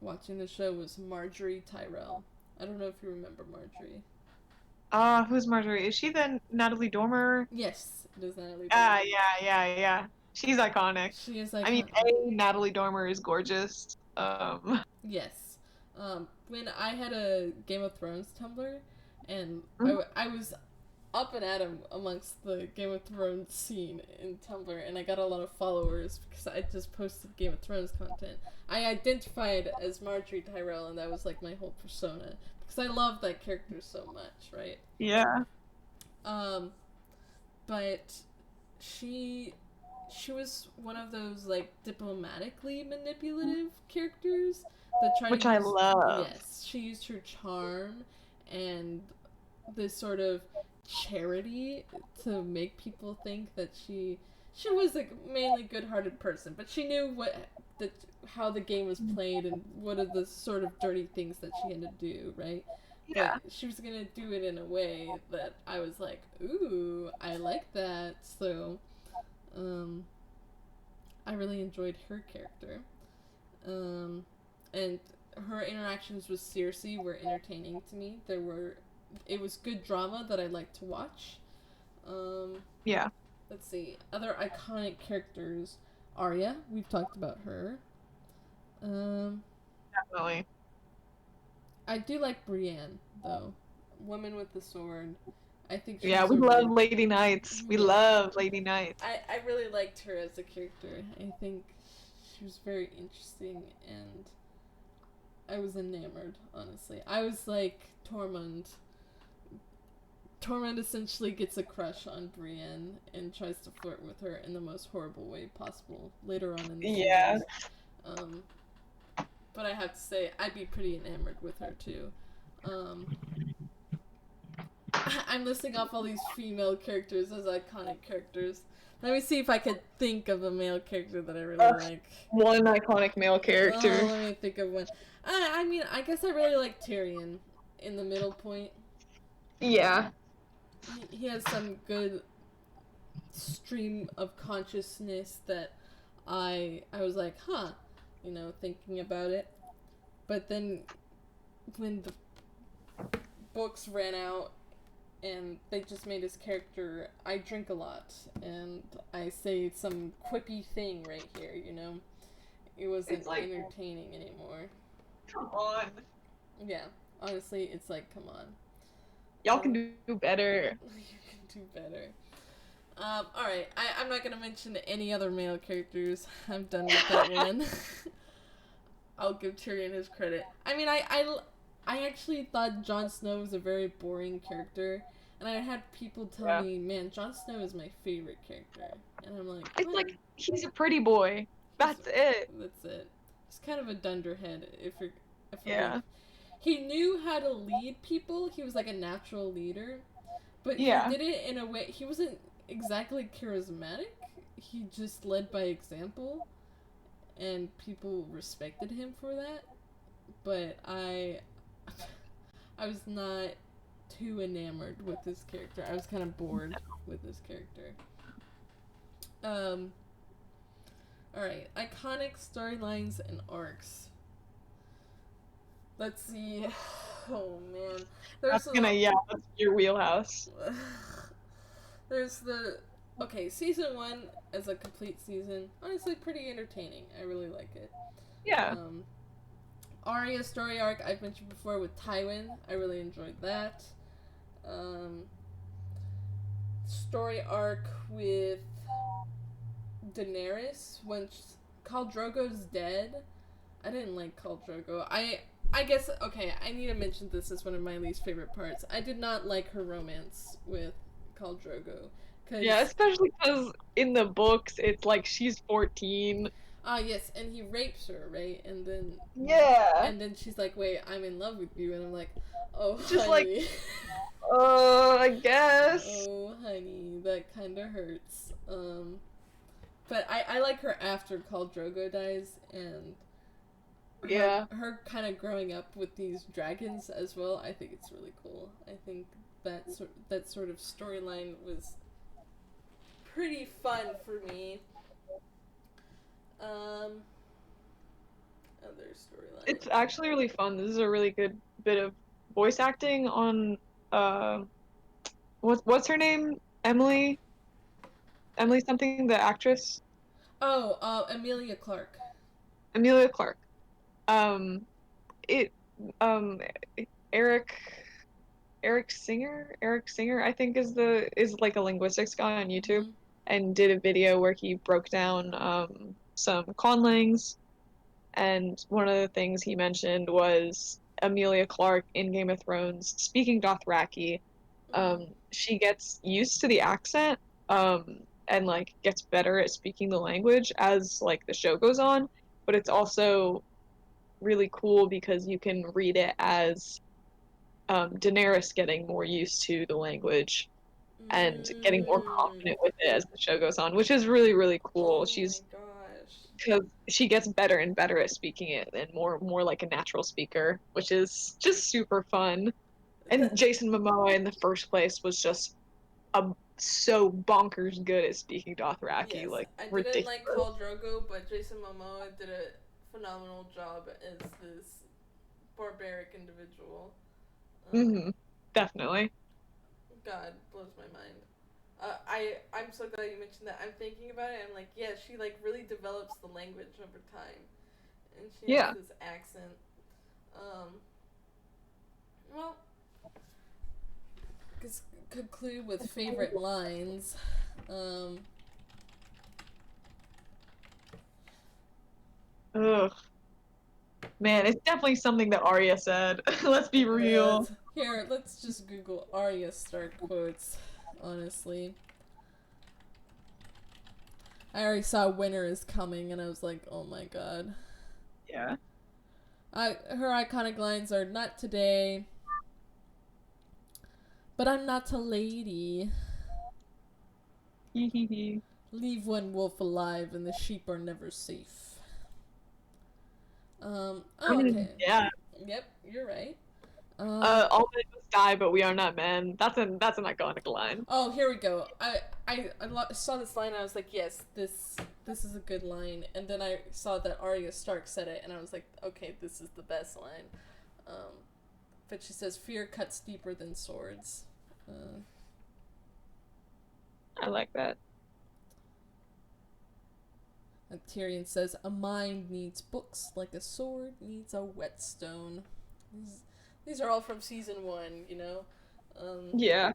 Speaker 1: watching the show was Marjorie Tyrell. I don't know if you remember Marjorie.
Speaker 2: Who's Marjorie? Is she the Natalie Dormer?
Speaker 1: Yes, it is Natalie
Speaker 2: Ah,
Speaker 1: Dormer.
Speaker 2: yeah. She's iconic.
Speaker 1: She is
Speaker 2: I mean,
Speaker 1: iconic.
Speaker 2: Natalie Dormer is gorgeous.
Speaker 1: Yes. When I had a Game of Thrones Tumblr, and
Speaker 2: Mhm.
Speaker 1: I was up and at 'em amongst the Game of Thrones scene in Tumblr, and I got a lot of followers because I just posted Game of Thrones content. I identified as Marjorie Tyrell, and that was like my whole persona because I love that character so much, right?
Speaker 2: Yeah.
Speaker 1: Um, but she she was one of those like diplomatically manipulative characters that try to
Speaker 2: Which I
Speaker 1: use
Speaker 2: love.
Speaker 1: yes, she used her charm and this sort of charity to make people think that she was a mainly good-hearted person, but she knew the how the game was played and what are the sort of dirty things that she had to do, right? But
Speaker 2: Yeah.
Speaker 1: she was gonna do it in a way that I was like, ooh, I like that. So, um, I really enjoyed her character. Um, and her interactions with Cersei were entertaining to me. It was good drama that I liked to watch. Um,
Speaker 2: Yeah.
Speaker 1: let's see, other iconic characters. Arya, we've talked about her. Um,
Speaker 2: Definitely.
Speaker 1: I do like Brienne though, woman with the sword. I think
Speaker 2: Yeah,
Speaker 1: she's
Speaker 2: we
Speaker 1: a
Speaker 2: love
Speaker 1: really
Speaker 2: Lady Knights. We
Speaker 1: yeah.
Speaker 2: love Lady Knights.
Speaker 1: I really liked her as a character. I think she was very interesting, and I was enamored, honestly. I was like Tormund. Tormund essentially gets a crush on Brienne and tries to flirt with her in the most horrible way possible later on in the
Speaker 2: Yeah.
Speaker 1: series. Um, but I have to say, I'd be pretty enamored with her too. Um, I'm listing off all these female characters as iconic characters. Let me see if I could think of a male character that I really
Speaker 2: Ugh,
Speaker 1: like.
Speaker 2: one iconic male
Speaker 1: Oh,
Speaker 2: character.
Speaker 1: let me think of one. I mean, I guess I really like Tyrion in the middle point.
Speaker 2: Yeah.
Speaker 1: He has some good stream of consciousness that I was like, huh, thinking about it. But then when the books ran out and they just made his character, I drink a lot and I say some quippy thing right here. It wasn't
Speaker 2: It's like,
Speaker 1: entertaining anymore.
Speaker 2: come on.
Speaker 1: Yeah, honestly, it's like, come on.
Speaker 2: Y'all can
Speaker 1: Um,
Speaker 2: do better.
Speaker 1: you can do better. Alright, I'm not gonna mention any other male characters. I'm done with that one. I'll give Tyrion his credit. I mean, I actually thought Jon Snow was a very boring character, and I had people tell
Speaker 2: Yeah.
Speaker 1: me, man, Jon Snow is my favorite character. And I'm like,
Speaker 2: It's
Speaker 1: what?
Speaker 2: like he's a pretty boy.
Speaker 1: He's,
Speaker 2: That's it.
Speaker 1: that's it. He's kind of a dunderhead, if we're being.
Speaker 2: Yeah.
Speaker 1: He knew how to lead people, he was like a natural leader, but he
Speaker 2: Yeah.
Speaker 1: did it in a way, he wasn't exactly charismatic, he just led by example, and people respected him for that. But I was not too enamored with this character. I was kind of bored with this character. Um, all right, iconic storylines and arcs. Let's see. Oh man, there's
Speaker 2: That's gonna, yeah, that's your wheelhouse.
Speaker 1: there's the okay season one as a complete season. Honestly, pretty entertaining. I really like it.
Speaker 2: Yeah.
Speaker 1: Um, Arya story arc I've mentioned before with Tywin. I really enjoyed that. Um, Story arc with Daenerys when Khal Drogo's dead. I didn't like Khal Drogo. I guess okay. I need to mention this as one of my least favorite parts. I did not like her romance with Khal Drogo,
Speaker 2: Yeah,
Speaker 1: cause
Speaker 2: especially because in the books it's like she's 14.
Speaker 1: yes, and he rapes her, right?
Speaker 2: Yeah.
Speaker 1: And then she's like, "Wait, I'm in love with you," and I'm like, "Oh,
Speaker 2: Just like,
Speaker 1: honey."
Speaker 2: I guess.
Speaker 1: Oh, honey, that kind of hurts. But I like her after Khal Drogo dies, and her
Speaker 2: Yeah.
Speaker 1: her kind of growing up with these dragons as well. I think it's really cool. I think that sort of storyline was pretty fun for me. Um, Other storyline.
Speaker 2: It's actually really fun. This is a really good bit of voice acting on uh what's her name? Emily? Emily something, the actress?
Speaker 1: Oh, Amelia Clark.
Speaker 2: Amelia Clark. Um it um Eric Eric Singer, I think is like a linguistics guy on YouTube
Speaker 1: Mm-hmm.
Speaker 2: and did a video where he broke down some conlangs, and one of the things he mentioned was Amelia Clark in Game of Thrones speaking Dothraki.
Speaker 1: Mm-hmm.
Speaker 2: She gets used to the accent, and like gets better at speaking the language as like the show goes on, but it's also really cool because you can read it as Daenerys getting more used to the language and getting more
Speaker 1: Mm.
Speaker 2: confident with it as the show goes on, which is really, really cool.
Speaker 1: Oh my
Speaker 2: She's
Speaker 1: gosh.
Speaker 2: because she gets better and better at speaking it and more like a natural speaker, which is just super fun. And
Speaker 1: That
Speaker 2: Jason Momoa in the first place was just so bonkers good at speaking Dothraki,
Speaker 1: yes,
Speaker 2: like
Speaker 1: I didn't
Speaker 2: ridiculous.
Speaker 1: like Khal Drogo, but Jason Momoa did a phenomenal job as this barbaric individual. Um,
Speaker 2: Hmm. Definitely.
Speaker 1: God blows my mind. I'm so glad you mentioned that. I'm thinking about it. I'm like, yeah, she like really develops the language over time, and she has
Speaker 2: Yeah.
Speaker 1: this accent. Um, well, conclude with favorite lines. Um,
Speaker 2: Ugh. Man, it's definitely something that Arya said. Let's be real.
Speaker 1: Here, let's just Google Arya Stark quotes. Honestly, I already saw Winter is Coming, and I was like, oh my god.
Speaker 2: Yeah.
Speaker 1: Her iconic lines are not today, but I'm not a lady.
Speaker 2: Hee hee hee.
Speaker 1: Leave one wolf alive, and the sheep are never safe. Oh, okay.
Speaker 2: Yeah.
Speaker 1: Yep, you're right.
Speaker 2: All men must die, but we are not men. That's an iconic line.
Speaker 1: Oh, here we go. Saw this line and I was like, yes, this is a good line. And then I saw that Arya Stark said it, and I was like, okay, this is the best line. Um, but she says, "Fear cuts deeper than swords." Uh,
Speaker 2: I like that.
Speaker 1: and Tyrion says, "A mind needs books like a sword needs a whetstone." These are all from season one, you know. Um,
Speaker 2: Yeah.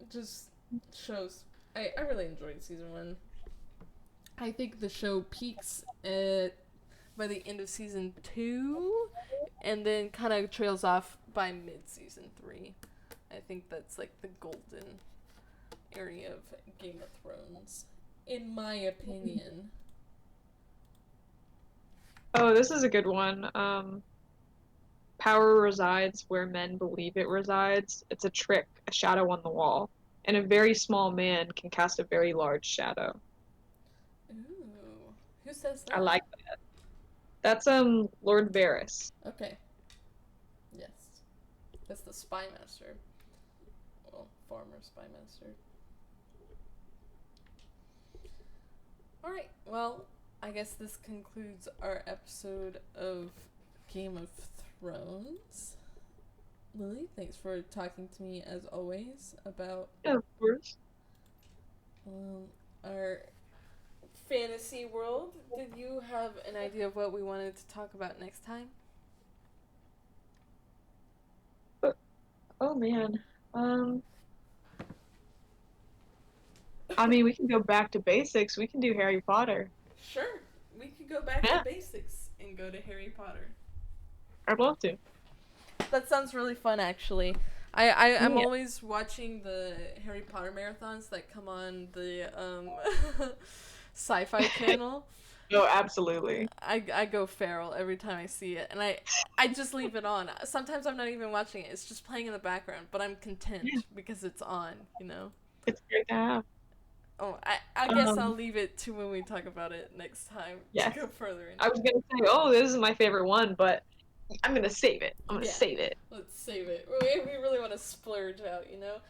Speaker 1: it just shows. I really enjoyed season one. I think the show peaks at by the end of season two, and then kind of trails off by mid season three. I think that's like the golden area of Game of Thrones, in my opinion.
Speaker 2: Oh, this is a good one. Power resides where men believe it resides. It's a trick, a shadow on the wall. And a very small man can cast a very large shadow.
Speaker 1: Ooh, who says
Speaker 2: I
Speaker 1: that?
Speaker 2: like that. That's Lord Varys.
Speaker 1: Okay, yes, that's the spy master. Well, former spy master. All right. Well, I guess this concludes our episode of Game of Thrones. Lily, thanks for talking to me as always about
Speaker 2: Yeah, of course.
Speaker 1: um, our fantasy world. Did you have an idea of what we wanted to talk about next time?
Speaker 2: But, oh man. Um, I mean, we can go back to basics. We can do Harry Potter.
Speaker 1: Sure. We could go back to
Speaker 2: Yeah,
Speaker 1: basics and go to Harry Potter.
Speaker 2: I'd love to.
Speaker 1: That sounds really fun, actually. I'm
Speaker 2: Yeah.
Speaker 1: always watching the Harry Potter marathons that come on the Sci-Fi Channel.
Speaker 2: No, absolutely.
Speaker 1: I go feral every time I see it, and I just leave it on. Sometimes I'm not even watching it; it's just playing in the background. But I'm
Speaker 2: Yeah,
Speaker 1: content because it's on. You know.
Speaker 2: it's great to have.
Speaker 1: Oh, I guess I'll
Speaker 2: Um,
Speaker 1: leave it to when we talk about it next time to
Speaker 2: yes.
Speaker 1: go further
Speaker 2: I
Speaker 1: into
Speaker 2: was
Speaker 1: it.
Speaker 2: gonna say, oh, this is my favorite one, but I'm gonna save it. I'm gonna
Speaker 1: Yeah,
Speaker 2: save it.
Speaker 1: let's save it. We really want to splurge out, you know.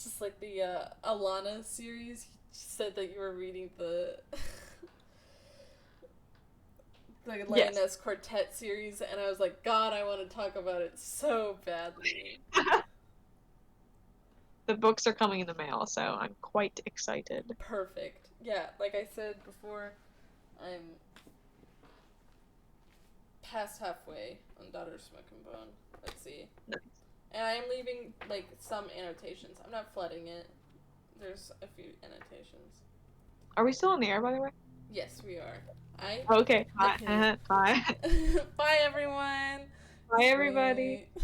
Speaker 1: Just like the Alana series, you said that you were reading the the
Speaker 2: Yes.
Speaker 1: Lioness Quartet series, and I was like, God, I want to talk about it so badly.
Speaker 2: The books are coming in the mail, so I'm quite excited.
Speaker 1: Perfect. Yeah, like I said before, I'm past halfway on Daughter Smoke and Bone. Let's see.
Speaker 2: Nice.
Speaker 1: And I am leaving like some annotations. I'm not flooding it. There's a few annotations.
Speaker 2: Are we still on the air, by the way?
Speaker 1: Yes, we are. I
Speaker 2: Okay. Hi.
Speaker 1: okay.
Speaker 2: Hi.
Speaker 1: Bye everyone.
Speaker 2: Bye, everybody.
Speaker 1: Sweet.